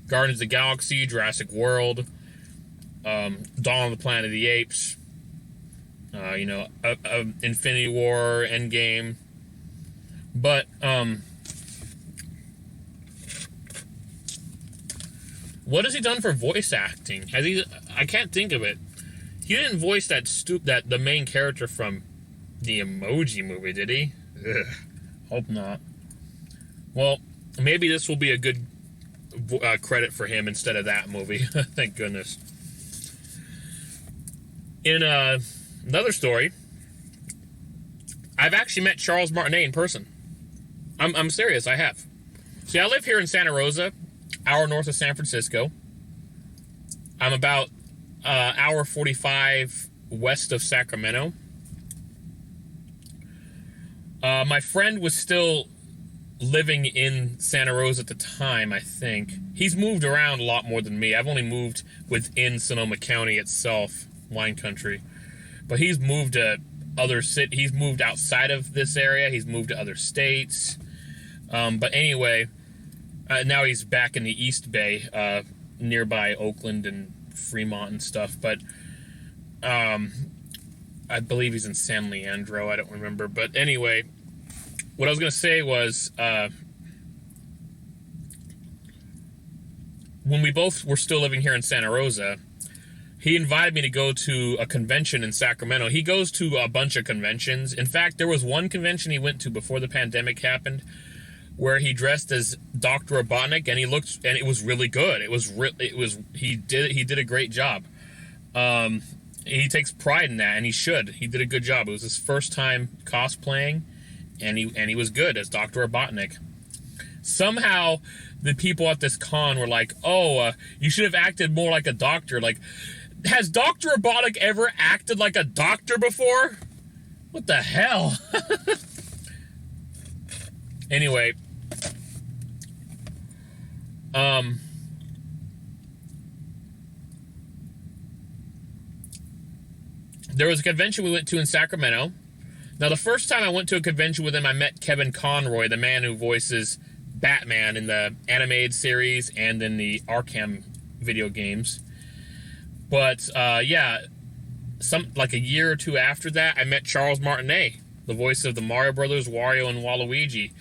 Guardians of the Galaxy, Jurassic World, Dawn of the Planet of the Apes, Infinity War, Endgame. But what has he done for voice acting? I can't think of it. He didn't voice that the main character from the Emoji Movie, did he? Ugh, hope not. Well, maybe this will be a good credit for him instead of that movie. Thank goodness. In another story, I've actually met Charles Martinet in person. I'm serious, I have. See, I live here in Santa Rosa, hour north of San Francisco. I'm about hour 45 west of Sacramento. My friend was still living in Santa Rosa at the time, I think. He's moved around a lot more than me. I've only moved within Sonoma County itself, wine country. But he's moved to other cities. He's moved outside of this area. He's moved to other states. But anyway, now he's back in the East Bay, nearby Oakland and Fremont and stuff. But I believe he's in San Leandro. I don't remember. But anyway, what I was going to say was, when we both were still living here in Santa Rosa, he invited me to go to a convention in Sacramento. He goes to a bunch of conventions. In fact, there was one convention he went to before the pandemic happened where he dressed as Dr. Robotnik, and it was really good. He did a great job. He takes pride in that, and he should. He did a good job. It was his first time cosplaying, and he was good as Dr. Robotnik. Somehow, the people at this con were like, "Oh, you should have acted more like a doctor." Like, has Dr. Robotnik ever acted like a doctor before? What the hell? Anyway, there was a convention we went to in Sacramento. Now, the first time I went to a convention with him, I met Kevin Conroy, the man who voices Batman in the animated series and in the Arkham video games. But, like a year or two after that, I met Charles Martinet, the voice of the Mario Brothers, Wario, and Waluigi.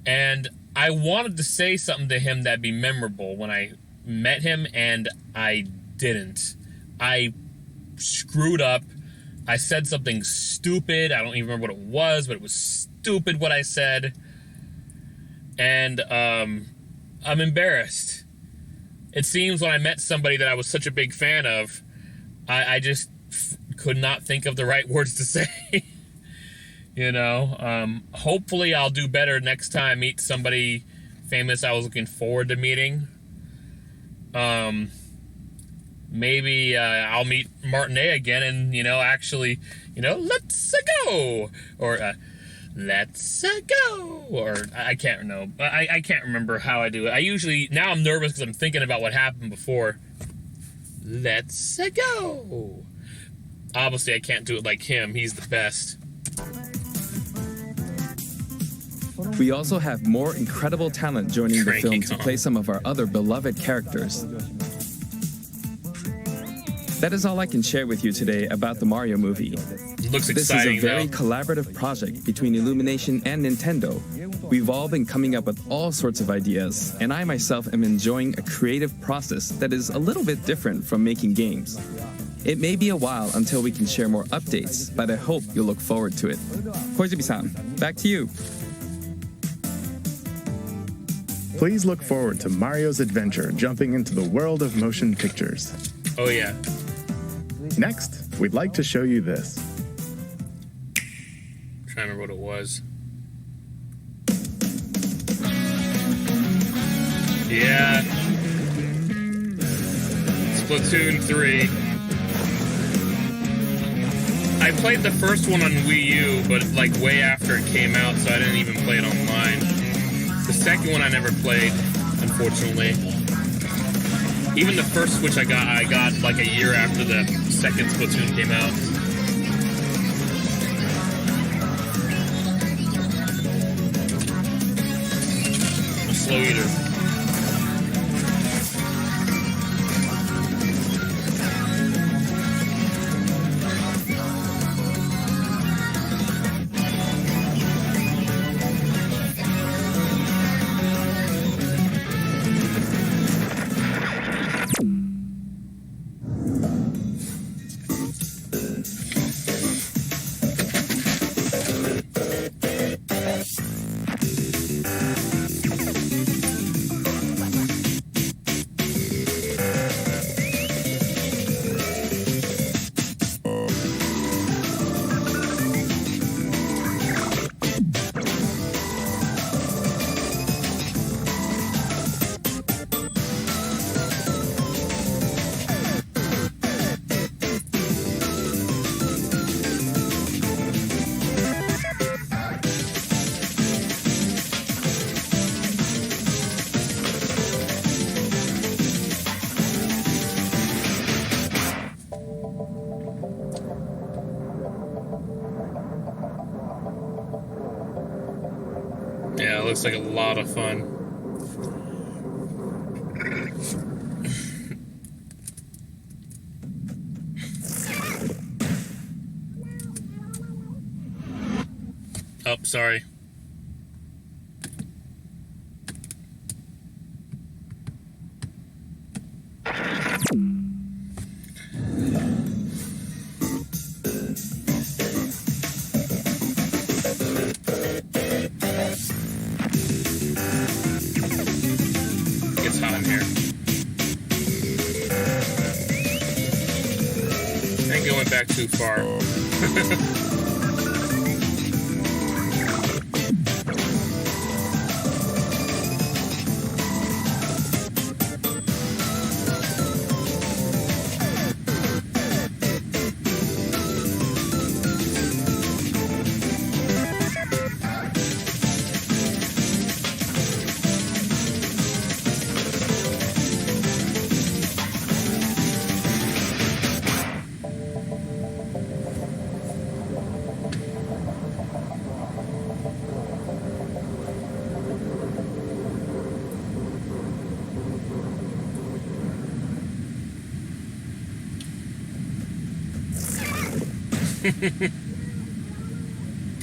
And I wanted to say something to him that'd be memorable when I met him, and I didn't. I screwed up. I said something stupid. I don't even remember what it was, but it was stupid what I said. And I'm embarrassed. It seems when I met somebody that I was such a big fan of, I just could not think of the right words to say. You know, hopefully I'll do better next time I meet somebody famous I was looking forward to meeting. Maybe I'll meet Martinet again and, you know, actually, you know, let's go! Or, let's go! Or, I can't know. I can't remember how I do it. I usually, now I'm nervous because I'm thinking about what happened before. Let's go! Obviously, I can't do it like him. He's the best. We also have more incredible talent joining the film to Kong. play some of our other beloved characters. That is all I can share with you today about the Mario movie. Looks This exciting, is a very though. collaborative project between Illumination and Nintendo. We've all been coming up with all sorts of ideas, and I myself am enjoying a creative process that is a little bit different from making games. It may be a while until we can share more updates, but I hope you'll look forward to it. Koizumi-san, back to you. Please look forward to Mario's adventure jumping into the world of motion pictures. Oh, yeah. Next, we'd like to show you this. I'm trying to remember what it was. Yeah. Splatoon 3. I played the first one on Wii U, but like way after it came out, so I didn't even play it online. The second one I never played, unfortunately. Even the first Switch I got like a year after the second Splatoon came out. I'm a slow eater. Yeah, it looks like a lot of fun. Oh, sorry. It's hot in here. I think I went back too far.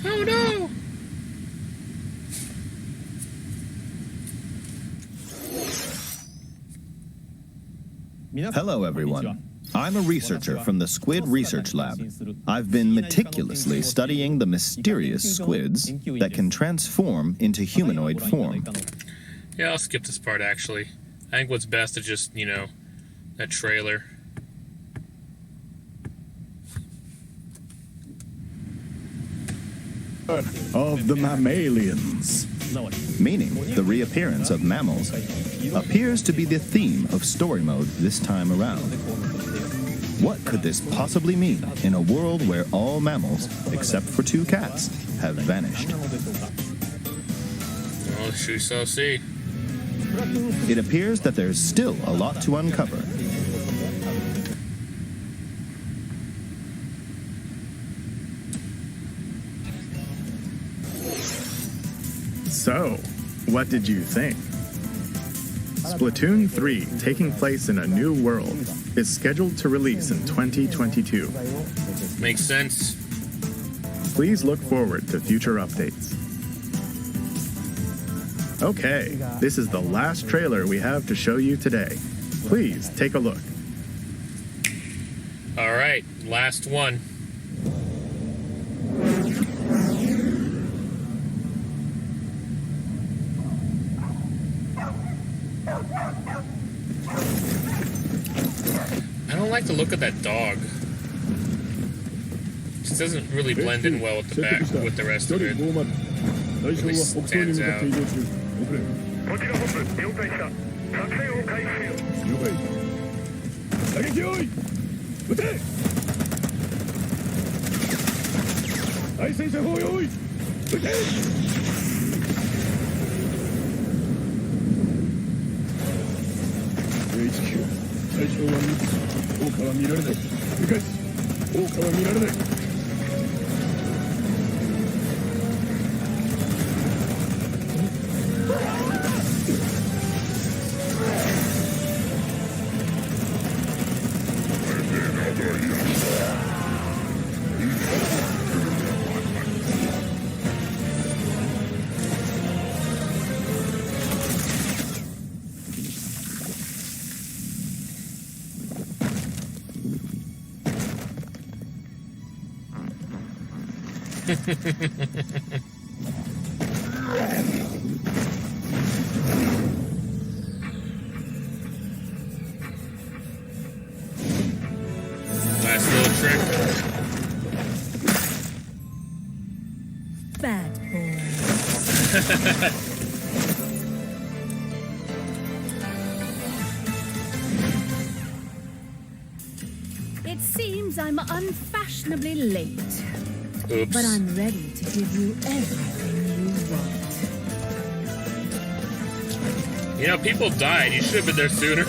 Oh no! Hello, everyone. I'm a researcher from the Squid Research Lab. I've been meticulously studying the mysterious squids that can transform into humanoid form. Yeah, I'll skip this part, actually. I think what's best is just, that trailer. Of the mammalians. Meaning the reappearance of mammals appears to be the theme of story mode this time around. What could this possibly mean in a world where all mammals, except for 2 cats, have vanished? Well, we shall see. It appears that there's still a lot to uncover. So, what did you think? Splatoon 3, taking place in a new world, is scheduled to release in 2022. Makes sense. Please look forward to future updates. Okay, this is the last trailer we have to show you today. Please take a look. All right, last one. I don't like the look of that dog. Just doesn't really blend in well with the rest of it. Really stands out. Nice little trick. Bad boy. It seems I'm unfashionably late. Oops. But I'm ready to give you everything you want. People died. You should have been there sooner.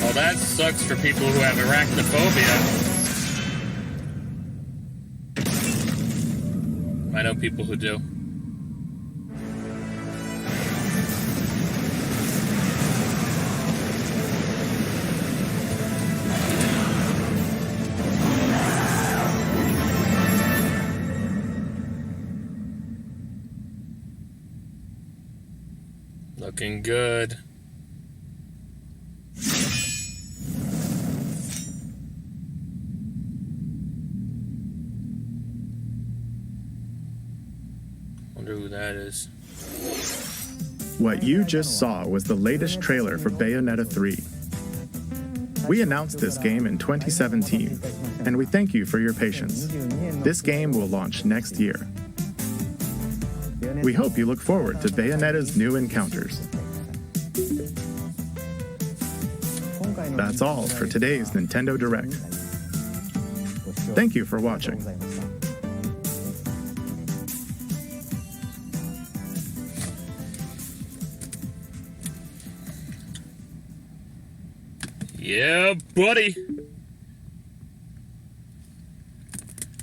Well, that sucks for people who have arachnophobia. I know people who do. Looking good. wonder who that is. What you just saw was the latest trailer for Bayonetta 3. We announced this game in 2017, and we thank you for your patience. This game will launch next year. We hope you look forward to Bayonetta's new encounters. That's all for today's Nintendo Direct. Thank you for watching. Yeah, buddy.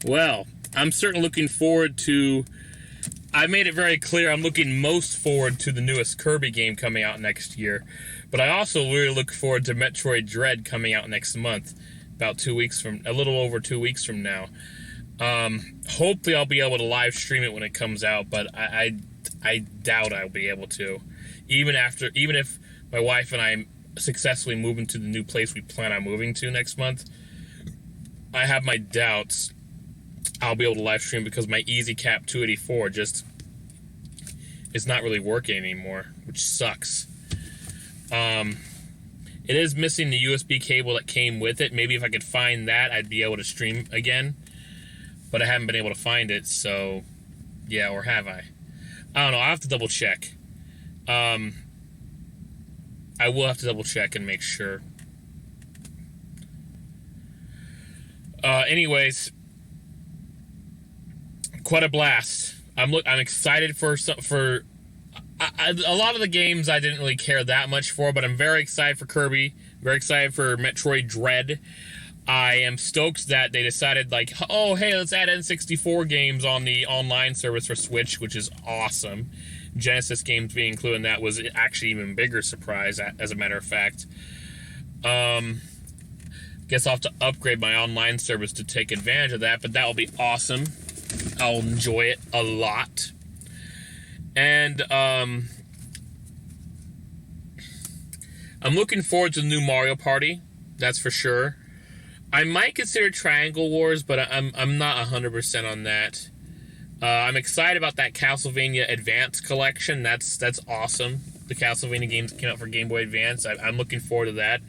Well, I'm certainly looking forward to... I made it very clear I'm looking most forward to the newest Kirby game coming out next year. But I also really look forward to Metroid Dread coming out next month. About 2 weeks from... a little over 2 weeks from now. Hopefully I'll be able to live stream it when it comes out, but I doubt I'll be able to. Even if my wife and I successfully move into the new place we plan on moving to next month, I have my doubts I'll be able to live stream because my EasyCap 284 just is not really working anymore, which sucks. It is missing the USB cable that came with it. Maybe if I could find that, I'd be able to stream again, but I haven't been able to find it, so yeah, or have I? I don't know. I'll have to double check. I will have to double check and make sure. Anyways, quite a blast. I'm excited for a lot of the games I didn't really care that much for, but I'm very excited for Kirby. Very excited for Metroid Dread. I am stoked that they decided, like, oh, hey, let's add N64 games on the online service for Switch, which is awesome. Genesis games being included in that was actually even bigger surprise, as a matter of fact. Guess I'll have to upgrade my online service to take advantage of that, but that will be awesome. I'll enjoy it a lot. And I'm looking forward to the new Mario Party, that's for sure. I might consider Triangle Wars, but I'm not 100% on that. I'm excited about that Castlevania Advance collection. That's awesome. The Castlevania games that came out for Game Boy Advance. I'm looking forward to that.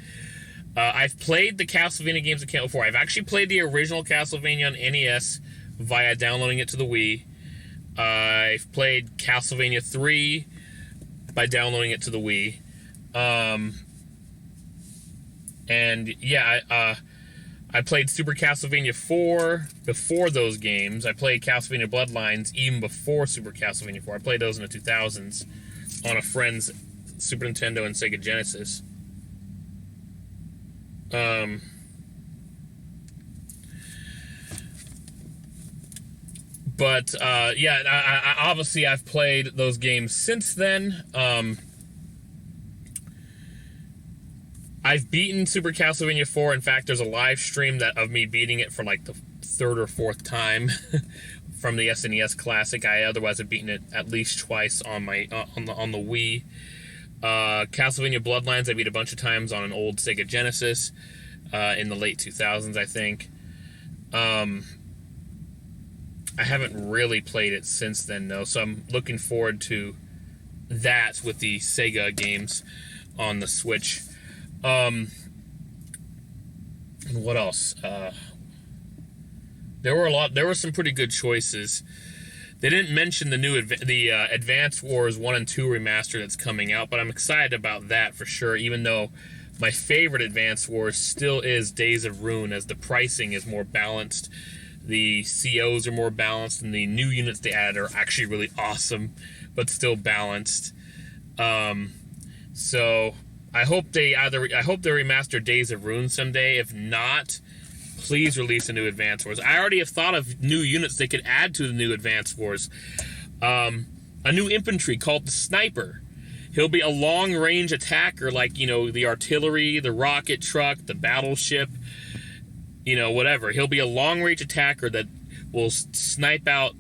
I've played the Castlevania games that came out before. I've actually played the original Castlevania on NES via downloading it to the Wii. I've played Castlevania 3 by downloading it to the Wii. And yeah, I played Super Castlevania 4 before those games. I played Castlevania Bloodlines even before Super Castlevania 4. I played those in the 2000s on a friend's Super Nintendo and Sega Genesis. But yeah, I obviously I've played those games since then. I've beaten Super Castlevania 4. In fact, there's a live stream of me beating it for like the third or fourth time from the SNES Classic. I otherwise have beaten it at least twice on my on the Wii. Castlevania Bloodlines I beat a bunch of times on an old Sega Genesis in the late 2000s, I think. I haven't really played it since then, though, so I'm looking forward to that with the Sega games on the Switch. And what else? There were some pretty good choices. They didn't mention the new Advance Wars 1 and 2 remaster that's coming out, but I'm excited about that for sure, even though my favorite Advance Wars still is Days of Ruin, as the pricing is more balanced, the COs are more balanced, and the new units they added are actually really awesome, but still balanced. So I hope they remaster Days of Ruin someday. If not, please release a new Advance Wars. I already have thought of new units they could add to the new Advance Wars. A new infantry called the Sniper. He'll be a long-range attacker, like, you know, the artillery, the rocket truck, the battleship, you know, whatever. He'll be a long-range attacker that will snipe out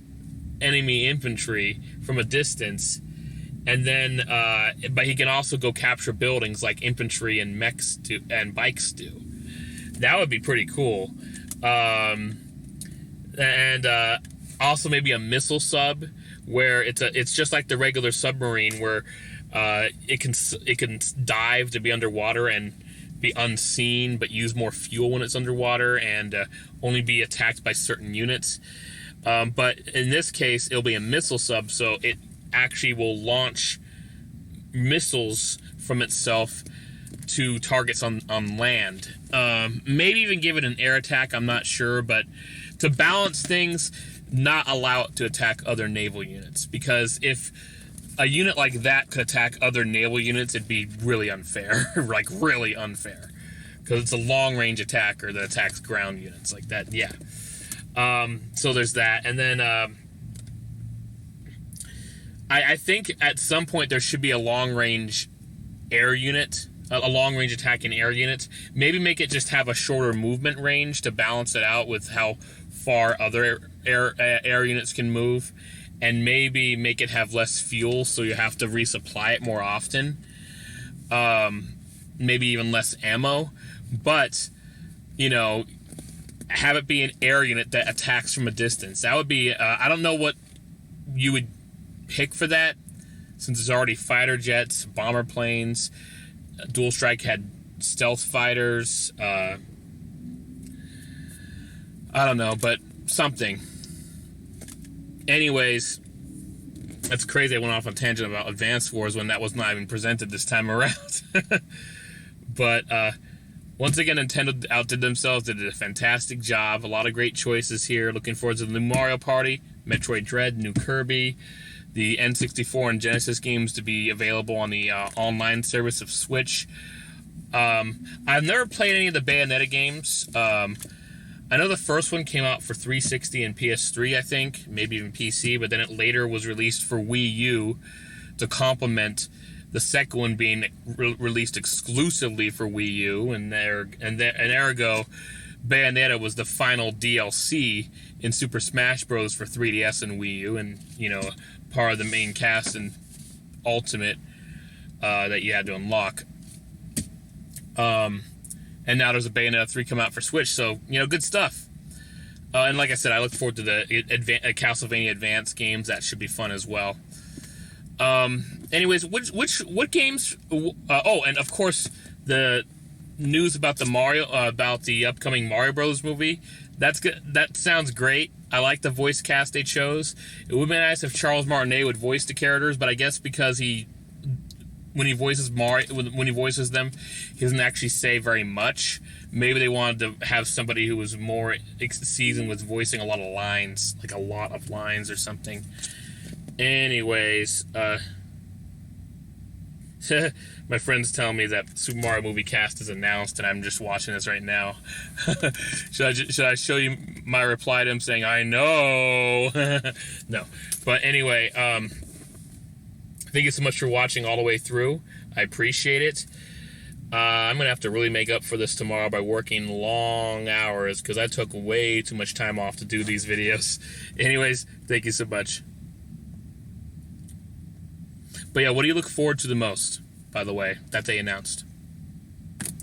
enemy infantry from a distance, and then, but he can also go capture buildings like infantry and mechs do, and bikes do. That would be pretty cool. And also maybe a missile sub where it's just like the regular submarine, where it can dive to be underwater and be unseen, but use more fuel when it's underwater, and only be attacked by certain units. But in this case, it'll be a missile sub, so it actually will launch missiles from itself to targets on land. Maybe even give it an air attack, I'm not sure, but to balance things, not allow it to attack other naval units, because if a unit like that could attack other naval units, it'd be really unfair. Like, really unfair, because it's a long-range attacker that attacks ground units like that. Yeah. So there's that. And then I think at some point there should be a long-range air unit, a long-range attacking air unit. Maybe make it just have a shorter movement range to balance it out with how far other air units can move, and maybe make it have less fuel, so you have to resupply it more often. Maybe even less ammo, but, you know, have it be an air unit that attacks from a distance. That would be, I don't know what you would pick for that, since there's already fighter jets, bomber planes. Dual Strike had stealth fighters. I don't know, but something. Anyways, that's crazy. I went off on a tangent about Advance Wars when that was not even presented this time around. But once again, Nintendo outdid themselves. They did a fantastic job. A lot of great choices here. Looking forward to the new Mario Party, Metroid Dread, new Kirby, the N64 and Genesis games to be available on the online service of Switch. I've never played any of the Bayonetta games. I know the first one came out for 360 and PS3, I think, maybe even PC, but then it later was released for Wii U to complement the second one being released exclusively for Wii U, and ergo, Bayonetta was the final DLC in Super Smash Bros. For 3DS and Wii U, and, you know, part of the main cast and Ultimate that you had to unlock. And now there's a Bayonetta 3 come out for Switch, so, you know, good stuff. And like I said, I look forward to the Castlevania Advance games. That should be fun as well. Anyways, what games? Oh, and of course, the news about the upcoming Mario Bros. Movie. That's good. That sounds great. I like the voice cast they chose. It would be nice if Charles Martinet would voice the characters, but I guess because when he voices them, he doesn't actually say very much. Maybe they wanted to have somebody who was more seasoned with voicing a lot of lines, like a lot of lines or something. Anyways, my friends tell me that Super Mario movie cast is announced, and I'm just watching this right now. Should I show you my reply to him saying, I know? No. But anyway, thank you so much for watching all the way through. I appreciate it. I'm going to have to really make up for this tomorrow by working long hours, because I took way too much time off to do these videos. Anyways, thank you so much. But yeah, what do you look forward to the most, by the way, that they announced?